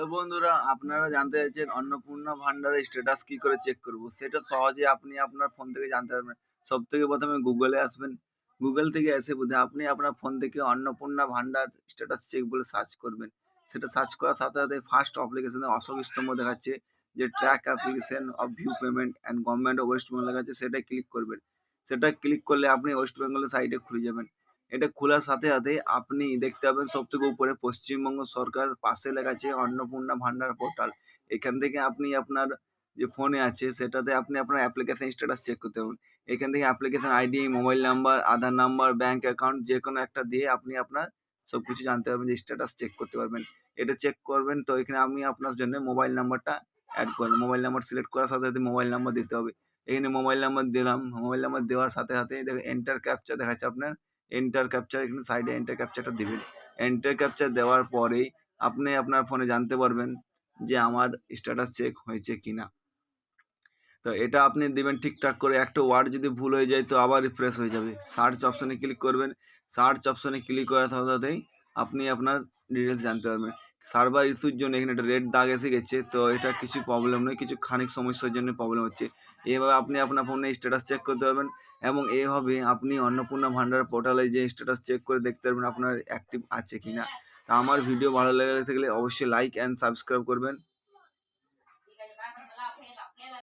তো বন্ধুরা, আপনারা জানতে চাইছেন অন্নপূর্ণা ভান্ডারের স্ট্যাটাস কি করে চেক করব? সেটা সহজে আপনি আপনার ফোন থেকে জানতে পারবেন। সবথেকে ১ম এ গুগলে আসবেন। গুগল থেকে এসে আপনি আপনার ফোন থেকে অন্নপূর্ণা ভান্ডার স্ট্যাটাস চেক বলে সার্চ করবেন। সেটা সার্চ করার সাথে ফার্স্ট অ্যাপ্লিকেশনে অশোক স্তম্ভ দেখাচ্ছে যে track application of view payment and government of West Bengal লেখা আছে, সেটায় ক্লিক করবেন। সেটা ক্লিক করলে আপনি ওয়েস্ট বেঙ্গলের সাইটে খুলে যাবেন। এটা খোলার সাথে আপনি দেখতে পাবেন সবথেকে উপরে পশ্চিমবঙ্গ সরকার, পাশে লেখা আছে অন্নপূর্ণা ভান্ডার পোর্টাল। এখান থেকে আপনি আপনার যে ফোনে আছে সেটাতে আপনি আপনার অ্যাপ্লিকেশন স্ট্যাটাস চেক করতে পারবেন। এখান থেকে অ্যাপ্লিকেশন আইডি, মোবাইল নাম্বার, আধার নাম্বার, ব্যাংক অ্যাকাউন্ট যেকোনো একটা দিয়ে আপনি আপনার সবকিছু জানতে পারবেন, যে স্ট্যাটাস চেক করতে পারবেন। এটা চেক করবেন, তো এখানে আমি আপনার জন্য মোবাইল নাম্বারটা এড করলাম। মোবাইল নাম্বার সিলেক্ট করার সাথে মোবাইল নাম্বার দিতে হবে। এখানে মোবাইল নাম্বার দিলাম। মোবাইল নাম্বার দেওয়ার সাথে দেখুন এন্টার ক্যাপচা দেখাচ্ছে আপনার। এন্টার ক্যাপচার, এখানে সাইডে এন্টার ক্যাপচারটা দিবেন। এন্টার ক্যাপচার দেওয়ার পরেই আপনি আপনার ফোনে জানতে পারবেন যে আমার স্ট্যাটাস চেক হয়েছে কিনা। তো এটা আপনি দিবেন ঠিকঠাক করে। একটা ওয়ার্ড যদি ভুল হয়ে যায় তো আবার রিফ্রেশ হয়ে যাবে। সার্চ অপশনে ক্লিক করবেন। সার্চ অপশনে ক্লিক করার সাথেই আপনি আপনার ডিটেলস জানতে পারবেন। সার্ভার ইস্যুর জন্য এখানে একটা রেড দাগ এসে গেছে, তো এটা কিছু প্রবলেম নয়, কিছু খানিক সমস্যার জন্য প্রবলেম হচ্ছে। এভাবে আপনি আপনার ফোনে স্ট্যাটাস চেক করতে পারবেন, এবং এভাবে আপনি অন্নপূর্ণা ভান্ডার পোর্টালে যে স্ট্যাটাস চেক করে দেখতে পারবেন আপনার অ্যাক্টিভ আছে কিনা। তা আমার ভিডিও ভালো লেগে থাকলে অবশ্যই লাইক অ্যান্ড সাবস্ক্রাইব করবেন।